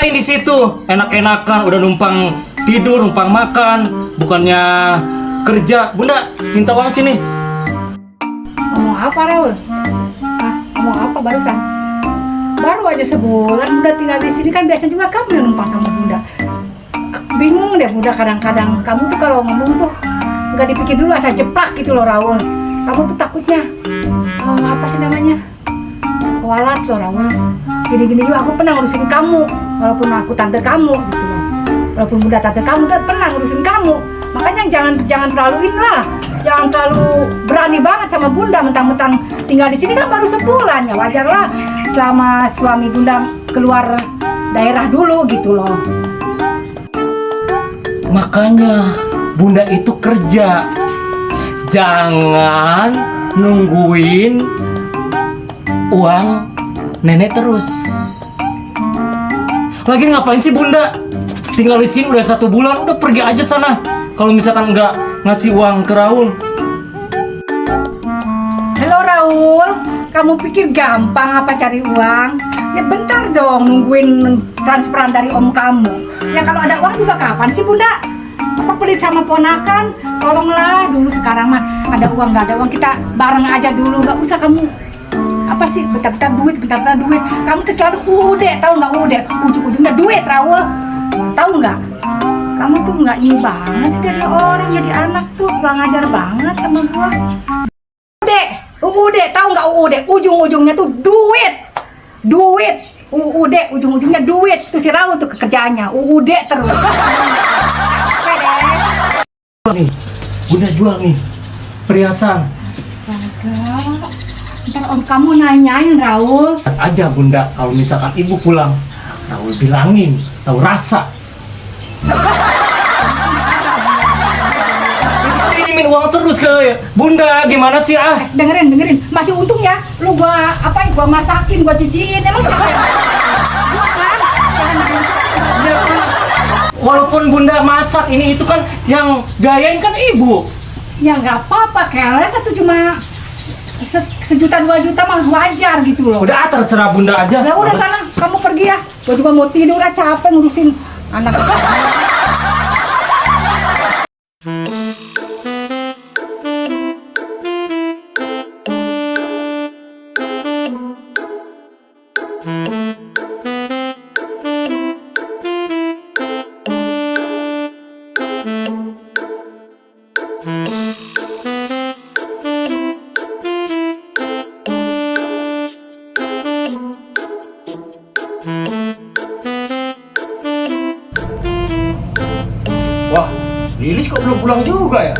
ngapain di situ? Enak-enakan udah numpang tidur, numpang makan, bukannya kerja. Bunda, minta uang sini. Ngomong apa, Raul? Hah? Ngomong apa barusan? Baru aja sebulan Bunda tinggal di sini, kan biasa juga kamu yang numpang sama Bunda. Bingung deh Bunda kadang-kadang. Kamu tuh kalau ngomong tuh nggak dipikir dulu, asal jeplak gitu loh, Raul. Kamu tuh takutnya apa sih namanya? Kualat loh, Raul. Gini-gini juga aku pernah ngurusin kamu, walaupun aku tante kamu gitu loh. Walaupun Bunda tante kamu kan pernah ngurusin kamu. Makanya jangan terlalu inilah. Jangan terlalu berani banget sama Bunda, mentang-mentang tinggal di sini kan baru sebulan, ya wajar lah selama suami Bunda keluar daerah dulu gitu loh. Makanya Bunda itu kerja. Jangan nungguin uang nenek terus. Lagi ngapain sih Bunda? Tinggal di sini udah 1 bulan, udah pergi aja sana. Kalau misalkan nggak ngasih uang ke Raul. Halo Raul, kamu pikir gampang apa cari uang? Ya bentar dong nungguin transferan dari om kamu. Ya kalau ada uang juga kapan sih Bunda? Apa pelit sama ponakan? Tolonglah dulu, sekarang mah ada uang nggak ada uang kita bareng aja dulu. Nggak usah kamu apa sih bentar-bentar duit, bentar-bentar duit. Kamu tuh selalu udah, tahu nggak udah? Ujung-ujungnya duit Raul. Tahu nggak? Kamu tuh nggak ini banget sih jadi orang, jadi anak tuh kurang ajar banget sama gua. Udah, tahu nggak udah? Ujung-ujungnya tuh duit. Udah, ujung-ujungnya duit. Tuh si Raul tuh kerjaannya udah terus. Nih, Bunda jual nih perhiasan. Astaga, ntar om kamu nanyain Raul. Aja Bunda, kalau misalkan ibu pulang, Raul bilangin, tahu rasa. Kirimin uang terus ke Bunda, gimana sih ah? Dengerin, masih untung ya. Lu gua apain? Gua masakin, gua cuciin. Emang siapa yang gua kan? Walaupun Bunda masak ini itu kan yang biayain kan ibu. Ya nggak apa-apa, keles satu cuma sejuta 2 juta mah wajar gitu loh. Udah terserah Bunda aja. Ya udah sana, kamu pergi ya. Gua juga mau tidur, udah capek ngurusin anak. Wah, Lilis kok belum pulang juga ya?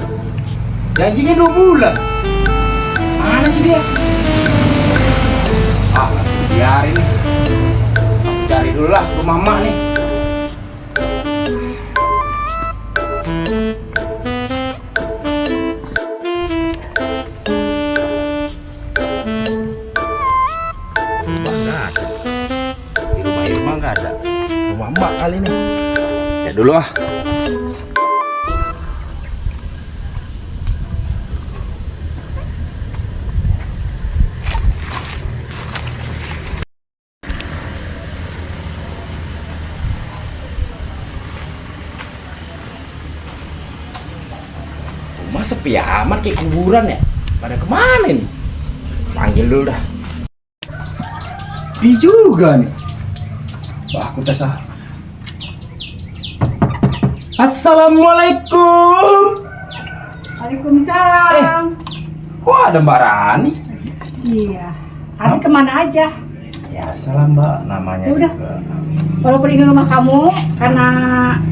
Janjinya 2 bulan. Mana sih dia? Ah, biarin nih. Aku cari dulu lah rumah mak nih. Rumah nggak ada. Di rumah Irma nggak ada. Rumah mak kali nih. Ya dulu ah. Rumah sepi amat kayak kuburan ya. Pada kemana nih? Panggil dulu dah. Sepi juga nih. Wah, aku tes ah. Assalamualaikum. Waalaikumsalam. Kok ada Mbak Rani? Iya. Hari kemana aja? Ya salam Mbak, namanya Ya udah. juga. Walaupun ini rumah kamu, karena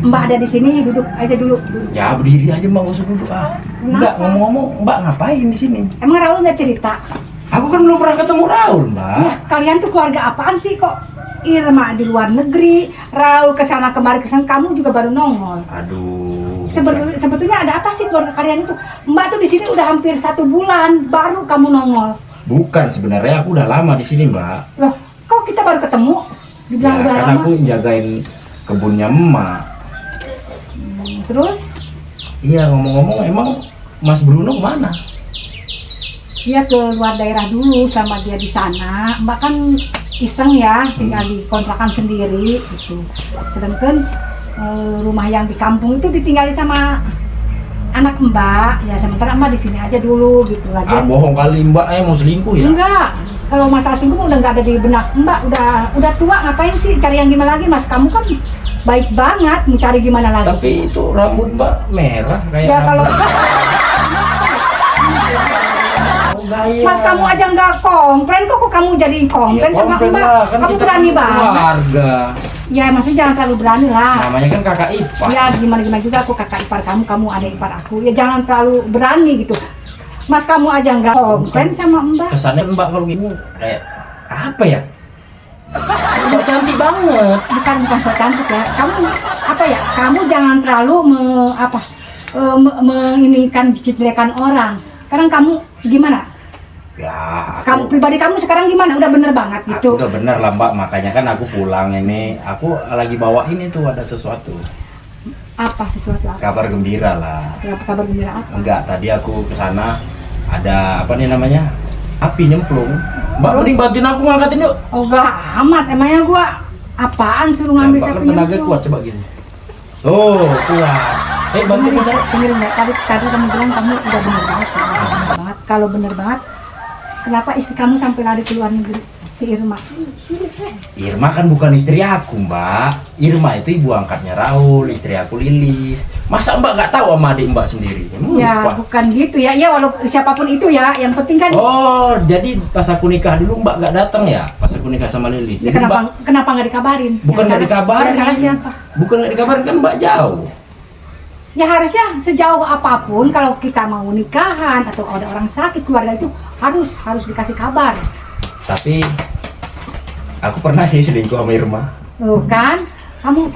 Mbak ada di sini, duduk aja dulu. Ya berdiri aja Mbak, nggak usah duduk ah. Enggak, ngomong-ngomong Mbak ngapain di sini? Emang Raul nggak cerita? Aku kan belum pernah ketemu Raul Mbak. Ya, kalian tuh keluarga apaan sih kok? Irma di luar negeri, Raul kesana kemari kesana, kamu juga baru nongol. Aduh. Sebetulnya ada apa sih keluarga kalian itu? Mbak tuh di sini udah hampir 1 bulan, baru kamu nongol. Bukan, sebenarnya aku udah lama di sini Mbak. Loh, kok kita baru ketemu? Dibilang Ya udah kan lama. aku jagain kebunnya emak. Terus? Iya, ngomong-ngomong emang Mas Bruno mana? dia ke luar daerah dulu selama dia di sana. Mbak kan iseng ya tinggal di kontrakan sendiri gitu. Sedangkan rumah yang di kampung itu ditinggali sama anak Mbak. Ya sementara Mbak di sini aja dulu gitu lagi. Bohong kali Mbak, mau selingkuh ya? Enggak. Kalau masalah selingkuh udah nggak ada di benak Mbak. Udah tua, ngapain sih cari yang gimana lagi? Mas kamu kan baik banget, mau cari gimana lagi? Tapi itu rambut Mbak merah kayak ya kalau gaya. Mas kamu aja nggak komplain, kok kamu jadi komplain sama komplain Mbak? lah, kan Kamu kita berani kan banget. keluarga. Ya maksudnya jangan terlalu berani lah. Namanya kan kakak ipar. Ya gimana juga aku kakak ipar kamu adik ipar aku. Ya jangan terlalu berani gitu. Mas kamu aja nggak komplain sama Mbak. Kesannya Mbak kalau gini kayak apa ya? So cantik banget. Bukan so cantik ya. Kamu apa ya? Kamu jangan terlalu menginikan kejelekan orang. Sekarang kamu gimana? Ya, Kamu pribadi kamu sekarang gimana? Udah bener banget gitu. Udah bener lah Mbak, makanya kan aku pulang ini. Aku lagi bawain itu ada sesuatu. Apa sesuatu apa? Kabar gembira lah. Ya, kabar gembira apa? Enggak, tadi aku kesana ada apa nih namanya? Api nyemplung. Mbak mending bantuin aku ngangkatin yuk. Oh gak amat, emangnya gua apaan suruh Ya, ngambil Mbak kan sapinya? tenaga kuat, coba gini. Oh, kuat. Bantu bentar. Dengerin ya, tadi kamu bilang kamu udah bener banget, ya, udah bener banget. Kalau bener banget, kenapa istri kamu sampai lari ke luar negeri? Si Irma. Irma kan bukan istri aku Mbak. Irma itu ibu angkatnya Raul, istri aku Lilis. Masa Mbak nggak tahu sama adik Mbak sendiri? Ya Lupa. bukan gitu ya, ya walaupun siapapun itu ya, yang penting kan. Oh, jadi pas aku nikah dulu Mbak nggak datang ya? Pas aku nikah sama Lilis. Ya, Jadi kenapa nggak dikabarin? Bukan Yang nggak salah- dikabarin. yang salah siapa? Bukan nggak dikabarin, kan Mbak jauh. Ya harusnya sejauh apapun kalau kita mau nikahan atau ada orang sakit keluarga itu harus dikasih kabar. Tapi aku pernah sih selingkuh sama Irma. Tuh kan, kamu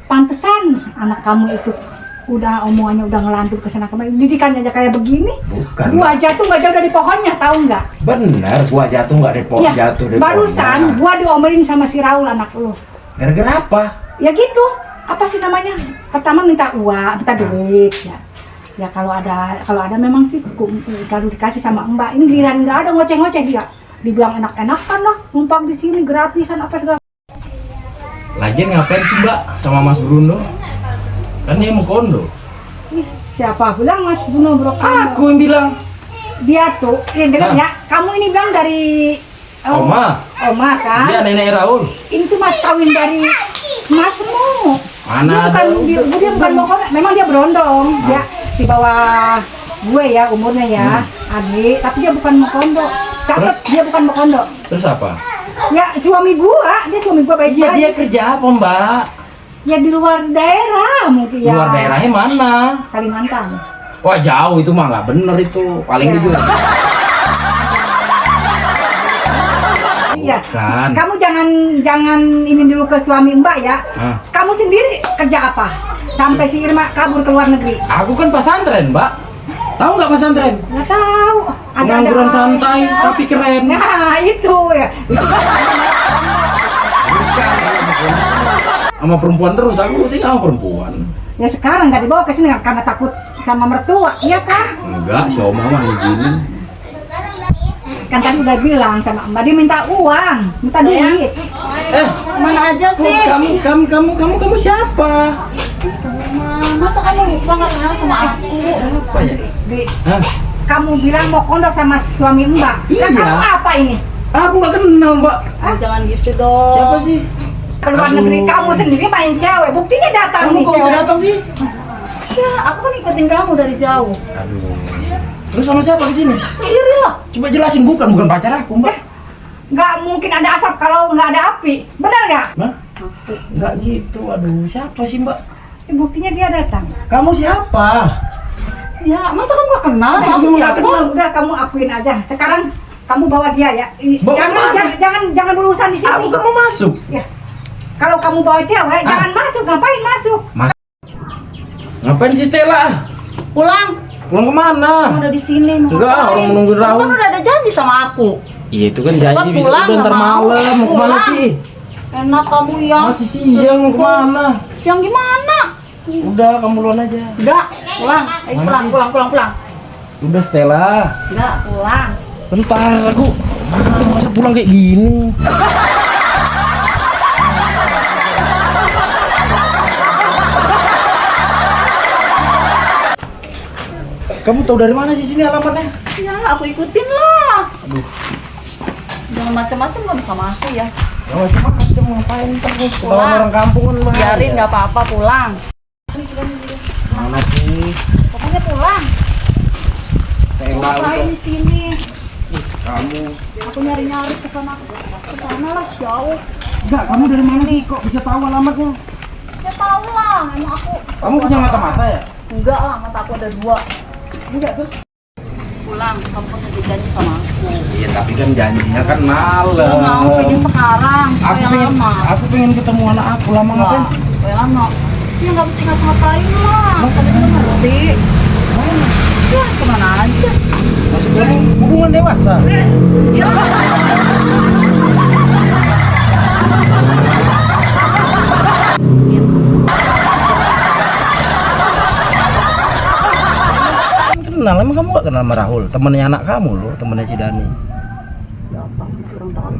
pantesan anak kamu itu udah omongannya udah ngelantur ke sana kemari. Didikannya aja kayak begini. Bukan. Gua jatuh nggak jauh dari pohonnya, tahu nggak? Bener, gua jatuh nggak dari pohon, Ya, jatuh dari barusan pohonnya. gua diomelin sama si Raul anak lu. Gara-gara apa? Ya gitu. Apa sih namanya? Pertama minta uang, minta duit ya. Ya kalau ada memang sih selalu dikasih sama Mbak. Ini giliran nggak ada ngoceh-ngoceh dia. Dibilang enak-enakan lah, numpang di sini gratisan apa segala. Lagian ngapain sih Mbak sama Mas Bruno? Kan dia mau kondo. Ih, siapa bilang Mas Bruno Bro kamu? Aku yang bilang. Dia tuh, dengar ya, kamu ini bilang dari Oma. Oma kan? Dia nenek Raul. Ini tuh Mas kawin dari Masmu. Mana dia ada? dia bukan bokor, memang dia berondong. Dia di bawah gue ya umurnya ya, adik. Tapi dia bukan mokondo. Catat, Terus? dia bukan mokondo. Terus apa? Ya suami gua, dia suami gua baik Iya, banget. dia kerja apa Mbak? Ya di luar daerah mungkin ya. Luar daerahnya mana? Kalimantan. Wah jauh itu mah nggak bener itu. Paling Ya. dijual. Iya. Bukan. Kamu jangan ini dulu ke suami Mbak ya. Hah? Kamu sendiri kerja apa? Sampai si Irma kabur ke luar negeri. Aku kan pesantren Mbak. Tahu nggak pesantren? Nggak tahu. Pengangguran santai tapi keren. Nah itu ya. Sama perempuan terus, aku tinggal sama perempuan. Ya sekarang nggak dibawa ke sini karena takut sama mertua, iya kan? Enggak, si Oma mah ngizinin. Kan tadi udah bilang sama Mbak dia minta uang, minta duit. Mana aja sih? Kamu siapa? Masa kamu lupa nggak kenal sama aku? Apa ya? Di, Hah? kamu bilang mau kondok sama suami Mbak. Kan Iya. kamu apa ini? Aku nggak kenal Mbak. Jangan gitu dong. Siapa sih? Keluar Aduh. negeri kamu sendiri main cewek. Buktinya datang Kamu nih kok bisa cewek. datang sih? Ya, aku kan ikutin kamu dari jauh. Aduh. Terus sama siapa di sini? Sendiri lah. Coba jelasin, bukan pacar aku Mbak. Nggak mungkin ada asap kalau nggak ada api. Benar nggak? Hah? Nggak gitu. Aduh, siapa sih Mbak? Buktinya dia datang. Kamu siapa? Ya, masa kamu gak kenal? Nah, Aku siapa? siapa? Udah kamu akuin aja. Sekarang kamu bawa dia ya. Bawa Jangan, kemana? jangan berurusan di sini. Aku kan mau masuk. Ya. Kalau kamu bawa cewek, jangan masuk. Ngapain masuk? Ngapain sih Stella? Pulang. Pulang kemana? Kamu udah di sini. mau Enggak, ngapain? orang menungguin Kamu Raul. kan udah ada janji sama aku. Iya itu kan janji Cepat bisa pulang, udah ntar nggak mau. malam. Mau kemana Pulang. sih? Enak kamu yang Masih siang mau kemana? siang gimana? Udah kamu duluan aja. Udah, pulang. Ayo Mana pulang, sih? pulang. Udah Stella. Enggak, pulang. Bentar, aku masa pulang kayak gini. Kamu tahu dari mana sih sini alamatnya? Ya, aku ikutin lah. Aduh, Jangan macam-macam kamu sama aku ya. macam ngapain kamu? Pulang. Orang kampung kan bahaya. Biarin nggak apa-apa pulang. Mana sih? Pokoknya pulang. Saya Ngapain di sini? kamu. Aku nyari-nyari ke sana lah jauh. Enggak, kamu dari mana sih kok bisa tahu alamatnya? Ya tahu lah, emang aku. Kamu punya mata-mata ya? Enggak lah, mata aku ada 2. Enggak terus. Pulang, kamu kan udah janji sama aku. Iya, tapi kan janjinya kan malam. Aku mau pengen sekarang, supaya lama. Aku pengen ketemu anak aku lama ngapain sih? Supaya lama. Ya nggak mesti ngapa-ngapain lah. Kamu juga ngerti. Ya kemana aja. Maksudnya hubungan dewasa. Kenal, emang kamu gak kenal sama Rahul? Temennya anak kamu loh, temennya si Dani. Kurang tahu.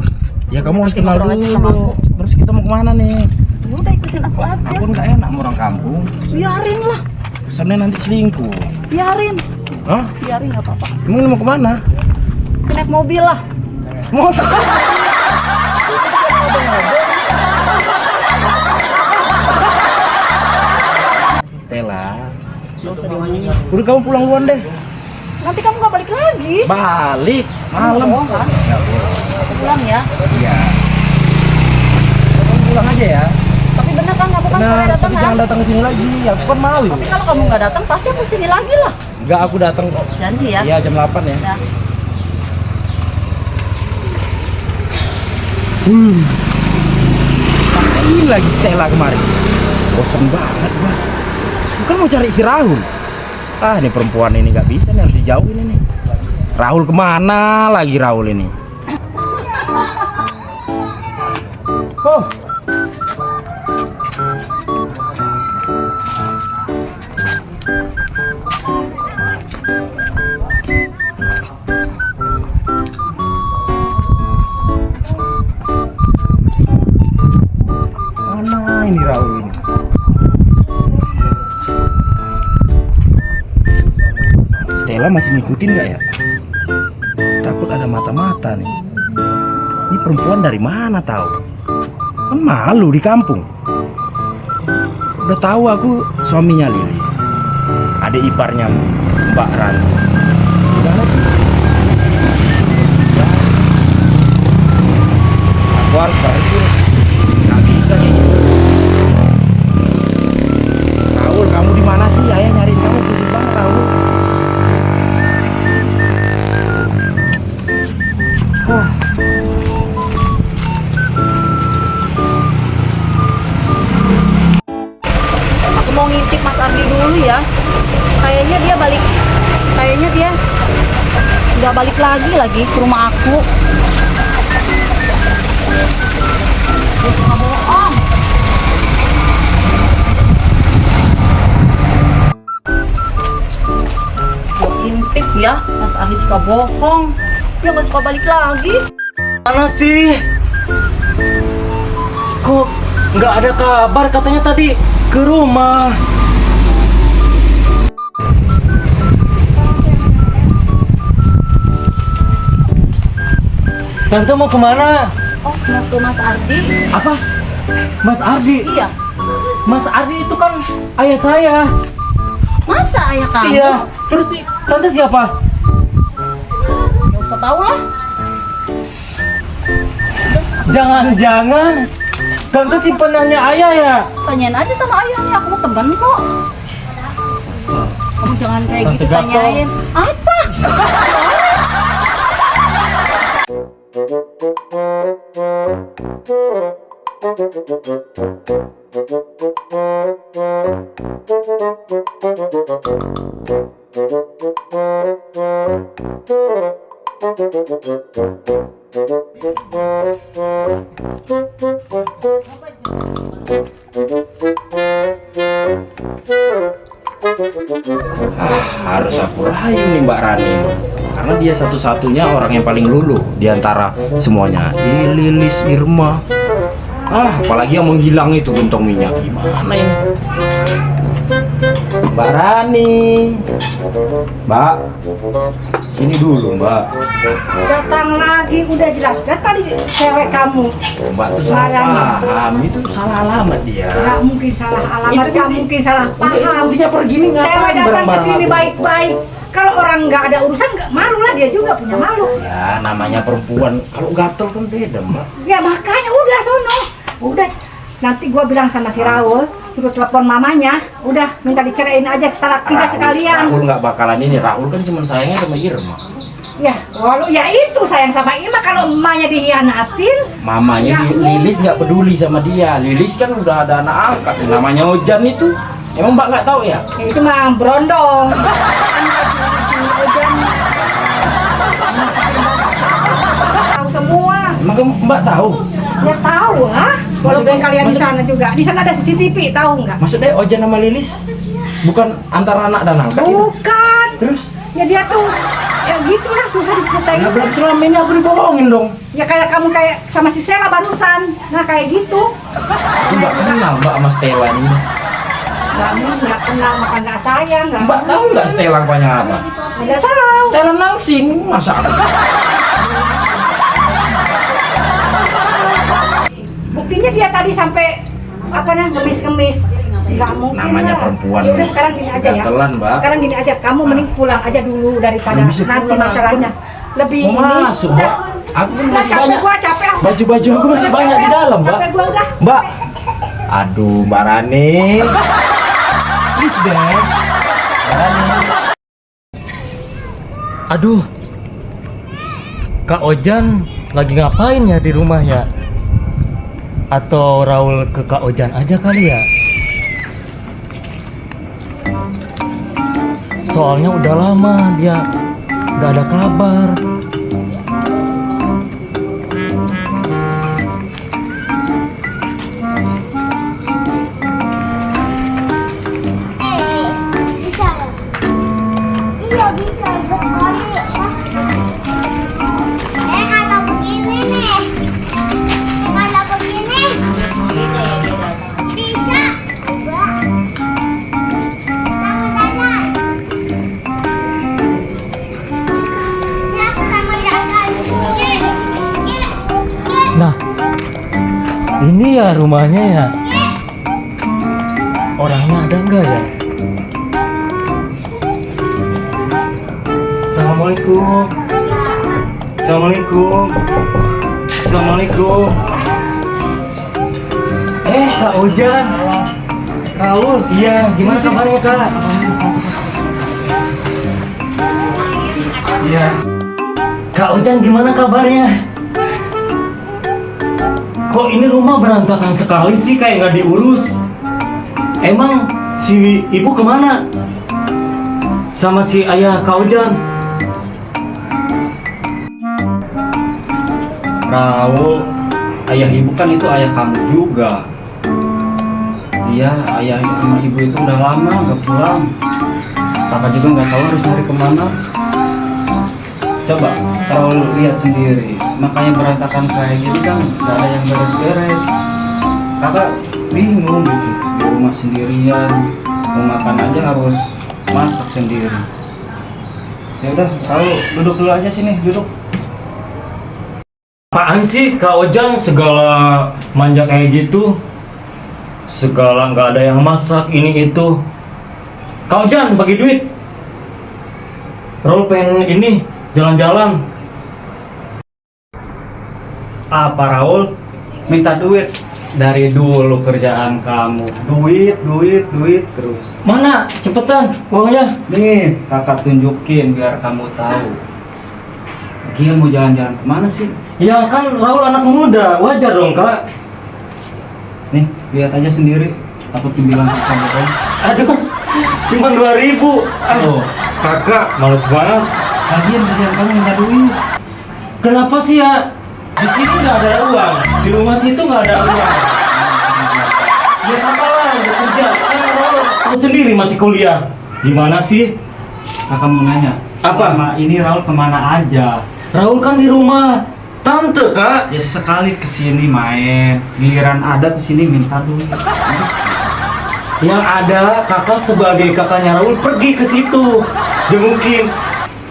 Ya kamu harus kenal ngobrol aja sama dulu. Terus kita mau kemana nih? Ya udah ikutin aku aja. Aku gak enak sama orang kampung. Biarin lah. Kesannya nanti selingkuh. Biarin. Hah? Biarin nggak apa-apa. Emang mau kemana? Naik mobil lah. Mau Stella. Gak usah diomongin. Udah kamu pulang duluan deh. Nanti kamu nggak balik lagi. Balik malam. Bohong kan? Nggak boleh. Aku pulang ya. Iya. Kamu pulang aja ya. Tapi bener kan aku kan sore Nah, datang tapi kan? jangan datang ke sini lagi. Aku kan malu. Tapi kalau kamu nggak datang pasti aku sini lagi lah. Enggak, aku datang kok. Janji ya. Iya, jam 8 ya. Ya. Ngapain lagi Stella kemarin? Bosen banget gua. Bukan mau cari si Rahul. Ah, ini perempuan ini nggak bisa nih, harus dijauhin ini. Rahul kemana lagi Rahul ini? Oh. Mana ini Rahul ini? Stella masih ngikutin nggak ya? Takut ada mata-mata nih. Ini perempuan dari mana tahu? Kan malu di kampung. Udah tahu aku suaminya Lilis, adik iparnya Mbak Rani. Gimana sih? Aku harus pergi. Nggak bisa kayak gitu. Raul, kamu di mana sih? Ayah nyariin kamu pusing banget, Raul. Wah. Aku mau ngintip Mas Ardi dulu ya. Kayaknya dia nggak balik lagi ke rumah aku. Dia suka bohong. Gua intip ya, Mas Ardi suka bohong. Dia nggak suka balik lagi. Mana sih? Kok nggak ada kabar? Katanya tadi ke rumah. Tante mau kemana? Oh, mau ke Mas Ardi? Apa? Mas Ardi? Iya. Mas Ardi itu kan ayah saya. Masa ayah kamu? Iya. Terus tante siapa? Nggak usah tahu lah. Jangan-jangan tante simpenannya ayah ya? Tanyain aja sama ayahnya, aku mau temen kok. Kamu jangan kayak Tante gitu Gatot. tanyain. Apa? Harus aku Ayu nih Mbak Rani, karena dia satu-satunya orang yang paling luluh di antara semuanya. Lilis, Irma. Apalagi yang menghilang itu gentong minyak. Gimana ini? Mbak Rani, Mbak, sini dulu Mbak. Datang lagi, udah jelas. Tadi cewek kamu. Mbak tuh salah paham, itu salah alamat dia. Nggak mungkin salah alamat, nggak mungkin salah paham. Intinya pergi nih ngapain Cewek datang ke bareng-bareng sini aku? baik-baik. Kalau orang nggak ada urusan, nggak malu lah, dia juga punya malu. Ya namanya perempuan, kalau gatel kan beda Mbak. Ya makanya udah sono. Udah, nanti gua bilang sama si Raul, suruh telepon mamanya. Udah, minta diceraiin aja talak 3 sekalian. Raul nggak bakalan ini, Raul kan cuma sayangnya sama Irma. Ya, walau ya itu sayang sama Irma, kalau emaknya dihianatin. Mamanya Ya, Lilis nggak peduli sama dia. Lilis kan udah ada anak angkat, namanya Ojan itu. Emang Mbak nggak tahu ya? Ya, itu mah berondong. Tahu semua. Emang Mbak tahu? Ya tahu lah. Walaupun Maksudnya- kalian di sana juga. Di sana ada CCTV, tahu nggak? Maksudnya Ojan sama Lilis bukan antara anak dan angkat gitu? Bukan. Terus? Ya dia tuh ya gitu lah, susah diceritain. Nah berarti selama ini aku dibohongin dong. Ya kayak kamu kayak sama si Sela barusan. Nah kayak gitu. Aku nggak kenal Mbak sama Stella ini. Nggak kenal maka nggak sayang. Mbak tahu nggak Stella rupanya apa? Nggak tahu. Stella Nansing, masa apa? Buktinya dia tadi sampai apa nih ngemis-ngemis. Nggak mungkin. Namanya lah. perempuan. Ya udah sekarang gini aja ya. Gatelan, Mbak. Sekarang gini aja, kamu mending pulang aja dulu daripada Belum bisa nanti pulang, masalahnya. Lebih Mau ini. masuk, Udah. Mbak. Aku kan Udah masih capek banyak. gua, capek aku. Baju-baju aku masih Udah banyak di capek. dalam, Mbak. Capek gua udah. Mbak. Aduh, Mbak Rani. Please deh. Mbak Rani. Aduh, Kak Ojan lagi ngapain ya di rumah ya? Atau Raul ke Kak Ojan aja kali ya? Soalnya udah lama dia nggak ada kabar. Iya bisa sekali ya. Kalau begini nih, kalau begini bisa. Nah, ini ya rumahnya ya. Orangnya ada nggak ya? Assalamualaikum. Assalamualaikum. Assalamualaikum. Kak Ojan. Raul, iya, gimana kabarnya Kak? Iya. Kak Ojan gimana kabarnya? Kok ini rumah berantakan sekali sih, kayak nggak diurus. Emang si ibu kemana? Sama si ayah Kak Ojan? Raul, ayah ibu kan itu ayah kamu juga. Iya, ayah sama ibu itu udah lama gak pulang. Papa juga nggak tahu harus nyari kemana. Coba Raul lihat sendiri, makanya berantakan kayak gini kan gak ada yang beres-beres. Kakak bingung gitu di rumah sendirian, mau makan aja harus masak sendiri. Ya udah, Raul duduk dulu aja sini, duduk. Apaan sih Kak Ojan segala manja kayak gitu? Segala nggak ada yang masak ini itu. Kak Ojan bagi duit. Raul pengen ini jalan-jalan. Apa Raul? Minta duit dari dulu kerjaan kamu. Duit terus. Mana? Cepetan uangnya. Nih, kakak tunjukin biar kamu tahu. Kia mau jalan-jalan kemana sih? Ya kan Raul anak muda, wajar dong Kak. Nih, lihat aja sendiri. Aku bilang ke kamu kan. Aduh, cuma 2.000. Oh, Kakak, males banget. lagian kerjaan kamu minta duit. Kenapa sih ya? Di sini nggak ada uang, di rumah situ nggak ada uang. Ya apalah, udah kerja. Sekarang Raul tahu sendiri masih kuliah. Gimana sih? Kakak mau nanya. Apa? Selama ini Raul kemana aja? Raul kan di rumah tante, Kak. Ya sesekali kesini main. Giliran ada kesini minta duit. Yang ada kakak sebagai kakaknya Raul pergi ke situ. Jengukin.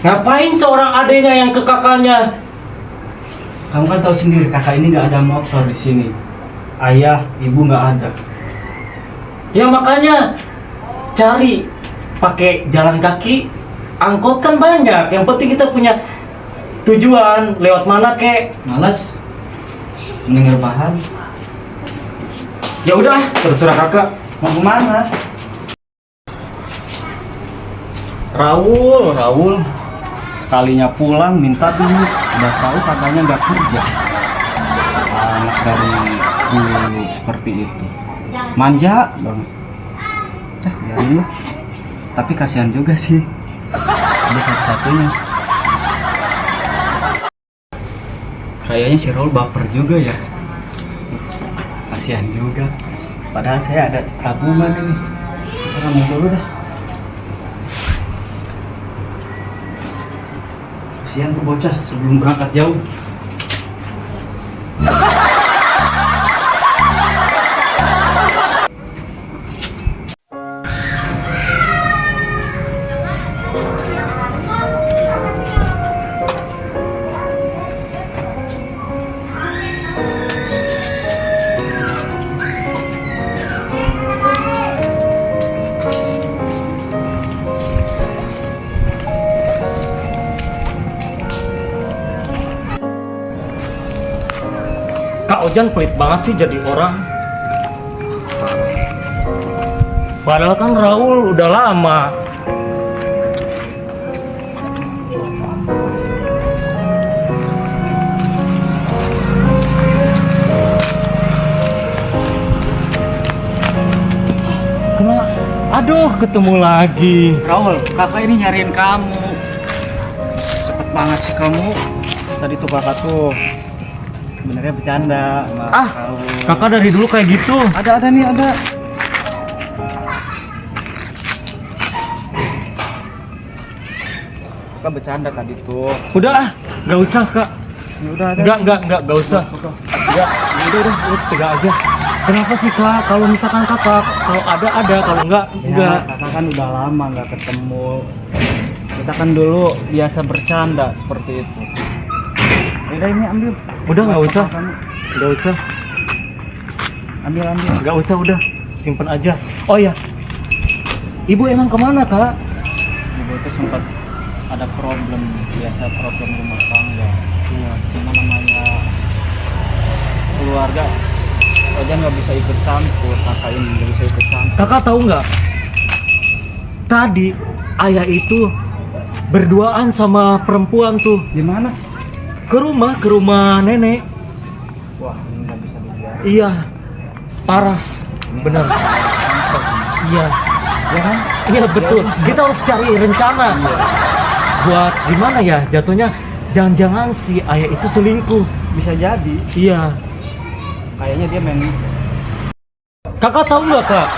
Ngapain seorang adenya yang ke kakaknya? Kamu kan tahu sendiri kakak ini nggak ada motor di sini. Ayah, ibu nggak ada. Ya makanya cari pakai jalan kaki. Angkot kan banyak. Yang penting kita punya tujuan lewat mana kek. Malas mendengar bahan. Ya udah, terserah kakak. Mau kemana? Raul. Sekalinya pulang minta duit. Udah tahu kakaknya nggak kerja. Anak dari dulu seperti itu. Manja banget. Biarin lah. Tapi kasihan juga sih. Ada satu-satunya. Kayaknya si Raul baper juga ya. Kasihan juga. Padahal saya ada tabungan ini. Sekarang mau dulu dah. Kasihan tuh bocah sebelum berangkat jauh. Kak Ojan pelit banget sih jadi orang. Padahal kan Raul udah lama. Aduh, ketemu lagi. Raul, kakak ini nyariin kamu. Cepet banget sih kamu. Tadi tuh kakak tuh sebenarnya bercanda sama Raul. Kakak dari dulu kayak gitu. Ada nih, ada. Kakak bercanda tadi tuh. Udah ah, nggak usah kak. Ya udah ada. Nggak usah. Ya, udah, lu tegak aja. Kenapa sih kak? Kalau misalkan kakak, kalau ada, kalau enggak. Kakak kan udah lama nggak ketemu. Kita kan dulu biasa bercanda seperti itu. Udah ini ambil. Udah nggak usah, Kamu. nggak usah, Ambil. nggak usah udah, simpen aja. Oh ya, ibu emang kemana kak? Ibu itu sempat ada problem, biasa problem rumah tangga. Iya, gimana namanya keluarga aja nggak bisa ikut campur, kakak ini nggak bisa ikut campur. Kakak tahu nggak? Tadi ayah itu berduaan sama perempuan tuh Gimana? ke rumah nenek. Wah, ini nggak bisa dibiarin. Iya, parah, bener. Iya, Ya kan? iya betul. Kita harus cari rencana. Buat gimana ya jatuhnya? Jangan-jangan si ayah itu selingkuh. Bisa jadi. Iya. Kayaknya dia main. Kakak tahu nggak kak?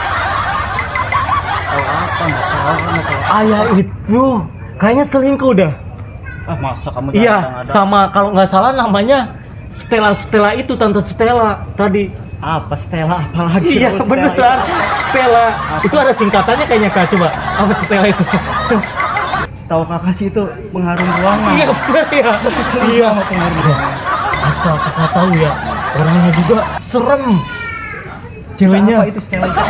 Tahu apa? Nggak tahu kan? Ayah itu kayaknya selingkuh dah. Ah, masa kamu Iya, datang ada? sama kalau nggak salah namanya Stella itu tante Stella tadi. Apa Stella? Apalagi? Iya Stella beneran itu? Stella. Itu ada singkatannya kayaknya kak. Coba apa Stella itu? Tahu kakak sih itu pengharum ruangan. Iya bener ya. Iya. Pengharum ruangan. Asal kakak tahu ya, orangnya juga serem. Ceweknya. Apa itu Stella itu?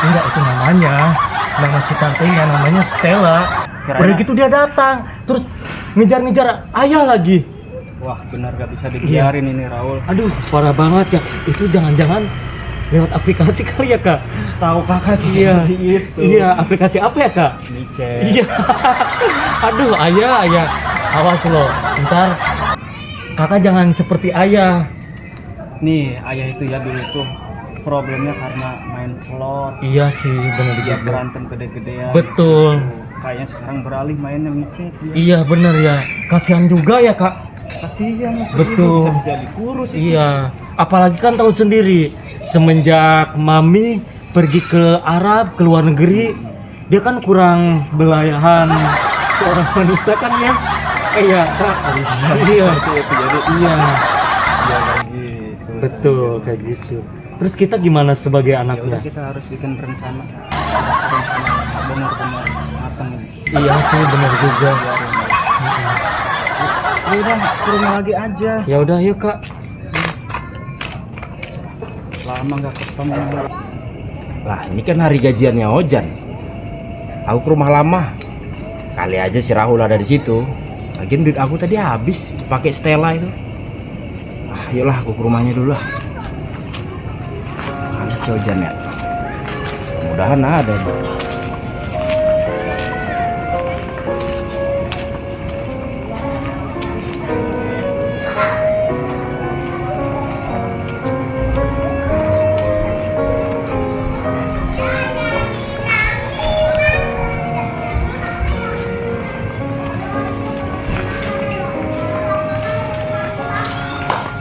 Enggak, itu namanya. Nama si tantenya namanya Stella. Kirain- Udah gitu dia datang, terus ngejar-ngejar ayah lagi. Wah, benar gak bisa dibiarin ini Raul. Aduh, parah banget ya. Itu jangan-jangan lewat aplikasi kali ya kak? Tahu kakak sih Iya, itu. iya. Aplikasi apa ya kak? Micet. Iya. Aduh, ayah. Awas loh. Ntar kakak jangan seperti ayah. Nih, ayah itu ya dulu tuh problemnya karena main slot. Iya sih, bener Dia gitu. berantem gede-gedean. Betul. Kayaknya sekarang beralih mainnya micet. Ya. Iya bener ya. Kasihan juga ya kak. Kasihan. Betul. Bisa jadi kurus. Iya. Apalagi kan tahu sendiri. Semenjak mami pergi ke Arab, ke luar negeri, dia kan kurang belayahan seorang wanita kan ya kayak iya jadi iya betul kayak gitu. Terus kita gimana sebagai anaknya? Kita harus bikin rencana benar-benar matang. Iya sih benar juga. Ya udah ke rumah lagi aja. Ya udah yuk Kak. Lama nggak ketemu. Lah ini kan hari gajiannya Ojan. Aku ke rumah lama. Kali aja si Rahul ada di situ. Lagian duit aku tadi habis pakai Stella itu. Ah, yuklah aku ke rumahnya dulu lah. Mana si Ojan ya? Mudah-mudahan ada.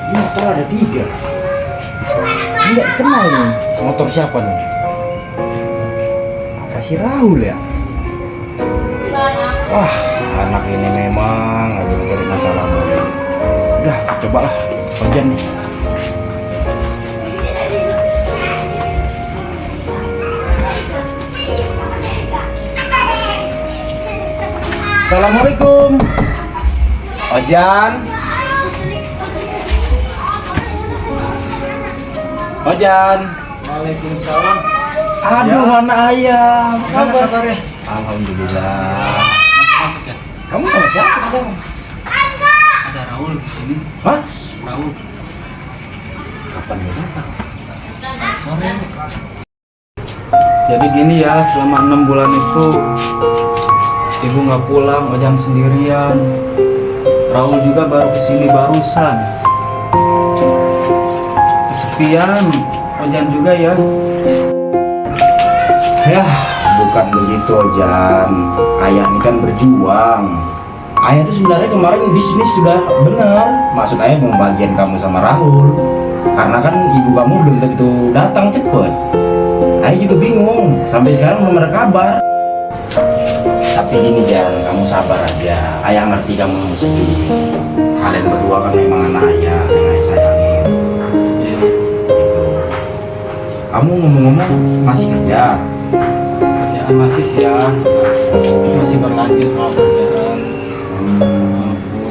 Ini motor ada 3. Nggak kenal nih motor siapa nih? Apa si Rahul ya? Wah, anak ini memang lagi mencari masalah mulu. Udah, cobalah Ojan nih. Assalamualaikum Ojan. Ojan. Waalaikumsalam. Aduh, anak ayah. Gimana kabarnya? Alhamdulillah. Masuk ya. Kamu sama siapa sekarang? Ada Raul di sini. Hah? Raul. Kapan dia datang? Sore. Jadi gini ya, selama 6 bulan itu ibu nggak pulang, Ojan sendirian. Raul juga baru kesini barusan. Kesepian, Ojan juga ya. Ya, bukan begitu Ojan. Ayah ini kan berjuang. Ayah itu sebenarnya kemarin bisnis sudah benar. Maksud ayah membagian kamu sama Rahul. Karena kan ibu kamu belum tentu datang cepet. Ayah juga bingung. Sampai sekarang belum ada kabar. Tapi gini Jan, kamu sabar aja. Ayah ngerti kamu sedih. Kalian berdua kan memang anak ayah yang ayah sayangin. Gitu. Kamu ngomong-ngomong masih kerja? Kerjaan masih sih ya, masih berlanjut soal kerjaan.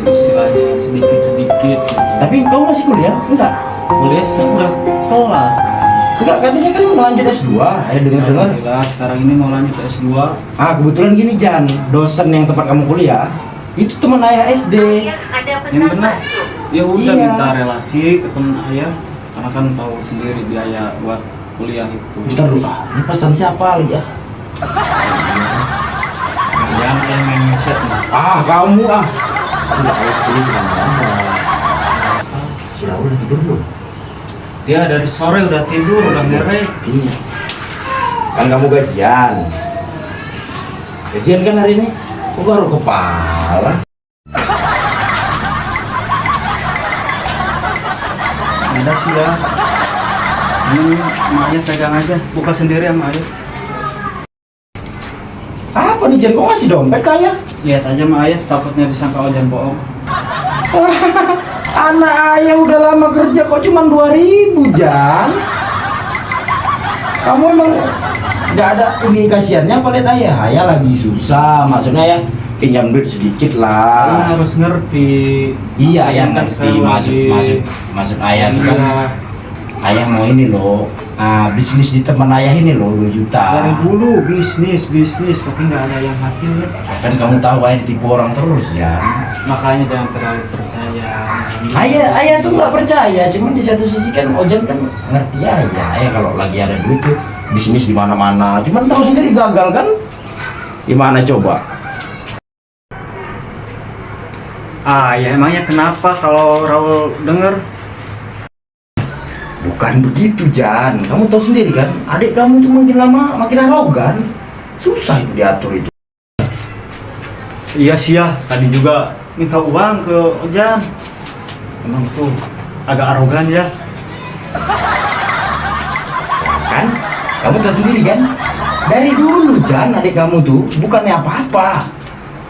Istilahnya sedikit-sedikit. Tapi kamu masih kuliah? Enggak? Kuliah sih udah kelar. Enggak, katanya kan mau lanjut S2. Ayo dengar-dengar. Alhamdulillah sekarang ini mau lanjut S2. Ah, kebetulan gini Jan, dosen yang tempat kamu kuliah itu teman ayah SD. Yang benar. Ya udah Iya. minta relasi ke temen ayah, karena kan tahu sendiri biaya buat kuliah itu. Bentar dulu, ini pesan siapa Ali ya? Yang main chat nih. Ah, kamu ah. Enggak, ayah sini bilang kamu. Si Rahul udah tidur belum? Dia dari sore udah tidur, udah ngerek. Ini. Kan kamu gajian. Gajian kan hari ini? Kok baru kepala? Ada sih ya. Ini emaknya pegang aja, buka sendiri sama ayah. Apa nih Jan, kok ngasih dompet ke ayah? Lihat aja sama ayah, takutnya disangka Ojan bohong. Anak ayah udah lama kerja kok cuma 2.000 Jan. Kamu emang nggak ada ini kasihannya apa lihat ayah? Ayah lagi susah, maksudnya ya pinjam duit sedikit Ayah lah. harus ngerti. Iya, ayah Kan ngerti. sekarang Maksud ayah tuh kan Iya. ayah mau ini loh, bisnis di teman ayah ini loh 2 juta. Dari dulu bisnis, tapi nggak ada yang hasilnya. Kan kamu tahu ayah ditipu orang terus ya. Makanya jangan terlalu percaya. Ayah tuh nggak percaya, cuman di satu sisi kan Ojan kan ngerti ayah. Ayah kalau lagi ada duit tuh bisnis di mana-mana. Cuman tahu sendiri gagal kan? Gimana coba? Ya emangnya kenapa kalau Raul denger? Bukan begitu Jan, kamu tahu sendiri kan, adik kamu itu makin lama makin arogan. Susah itu diatur itu. Iya sih ya, tadi juga minta uang ke Ojan. Emang tuh agak arogan ya. Kan? Kamu tahu sendiri kan? Dari dulu Jan, adik kamu tuh bukannya apa-apa.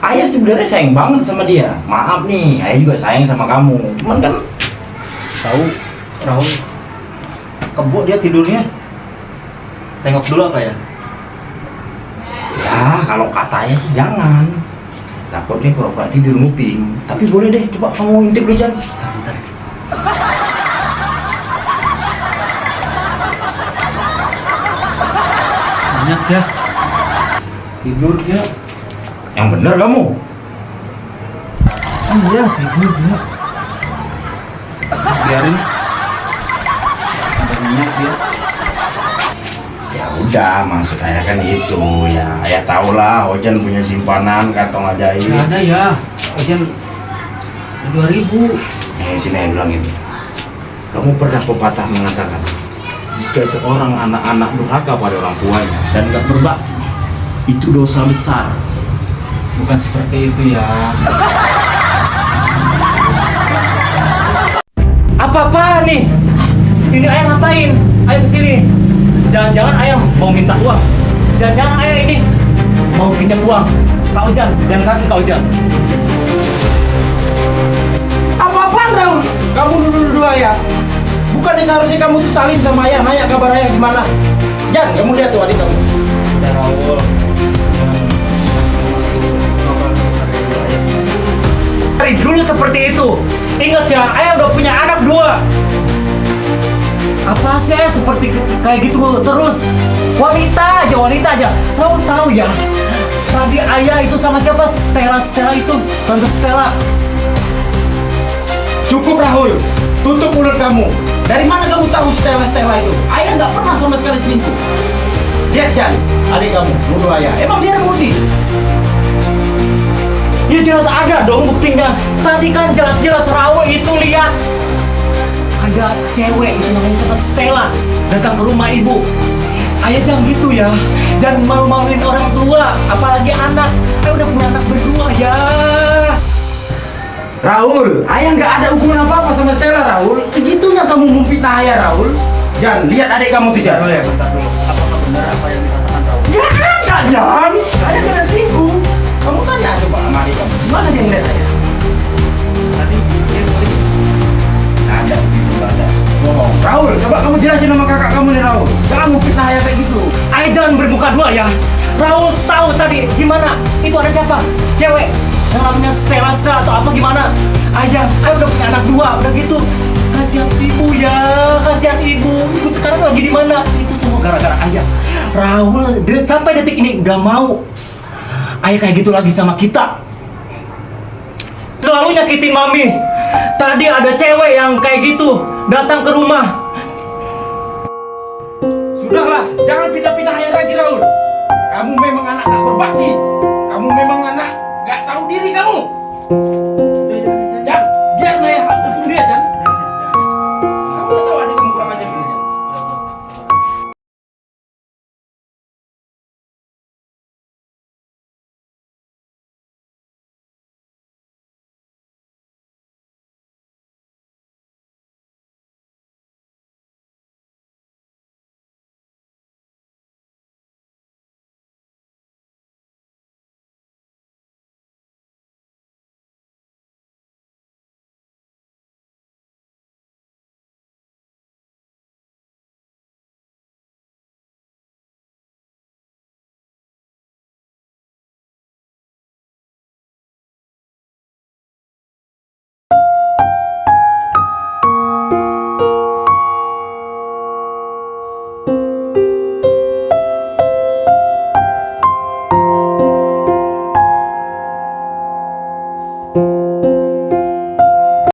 Ayah sebenarnya sayang banget sama dia. Maaf nih, ayah juga sayang sama kamu. Cuman kan Tahu, Raul. Kebo dia tidurnya. Tengok dulu apa ya? ya kalau kata ayah sih jangan. Takut dia pura-pura tidur nguping. Tapi boleh deh, coba kamu intip deh Jan. Bentar. Banyak ya. Tidur dia. Yang bener kamu. Iya, tidur dia. Biarin. Ada minyak dia. Ya udah, maksud ayah kan itu ya. Ayah tahu lah, Ojan punya simpanan kantong ajaib. Nggak ada ya. Ojan 2000. Sini ayah bilang ini. Kamu pernah pepatah mengatakan, jika seorang anak-anak durhaka pada orang tuanya dan gak berbakti, itu dosa besar. Bukan seperti itu ya. Apa-apa nih? Ini ayah ngapain? Ayah kesini. Jangan-jangan ayah mau minta uang. Jangan-jangan ayah ini mau pinjam uang. Kak Ojan, dan kasih Kak Ojan. Apa-apaan Raul? Kamu nuduh-nuduh ayah. Bukannya seharusnya kamu tuh salim sama ayah, nanya kabar ayah gimana. Jan, kamu lihat tuh adik kamu. Udah Raul. Dari dulu seperti itu. Ingat ya, ayah udah punya anak 2. Apa sih ayah seperti kayak gitu terus? Wanita aja. Raul tahu ya. Tadi ayah itu sama siapa? Stella itu, Tante Stella. Cukup Rahul, tutup mulut kamu. Dari mana kamu tahu Stella itu? Ayah nggak pernah sama sekali selingkuh. Lihat Jan, adik kamu nuduh ayah. Emang dia ada bukti? Ya jelas ada dong buktinya. Tadi kan jelas-jelas Raul itu lihat ada cewek yang namanya Stella datang ke rumah ibu. Ayah jangan gitu ya. Dan malu-maluin orang tua, apalagi anak. Ayah udah punya anak berdua ya. Raul, ayah nggak ada hubungan apa-apa sama Stella Raul. Segitunya kamu memfitnah ayah Raul. Jan, lihat adik kamu tuh Jan. Ya, bentar dulu. Apakah benar apa yang dikatakan Raul? Nggak ada Jan, ayah nggak ada selingkuh. Kamu tanya coba sama adik kamu, gimana dia ngeliat ayah? Tadi dia beli. Nggak ada, begitu nggak ada. Bohong. Raul, coba kamu jelasin sama kakak kamu nih Raul. Jangan memfitnah ayah kayak gitu. Ayah jangan bermuka dua ya. Raul tahu tadi gimana? Itu ada siapa? Cewek yang namanya Stella atau apa gimana? Ayah udah punya anak 2, udah gitu. Kasihan ibu ya, kasihan ibu. Ibu sekarang lagi di mana? Itu semua gara-gara ayah. Raul sampai detik ini nggak mau ayah kayak gitu lagi sama kita. Selalu nyakitin mami. Tadi ada cewek yang kayak gitu datang ke rumah. Sudahlah, jangan pindah-pindah ayah lagi Raul. Kamu memang anak tak berbakti. Kamu memang anak gak tahu diri kamu.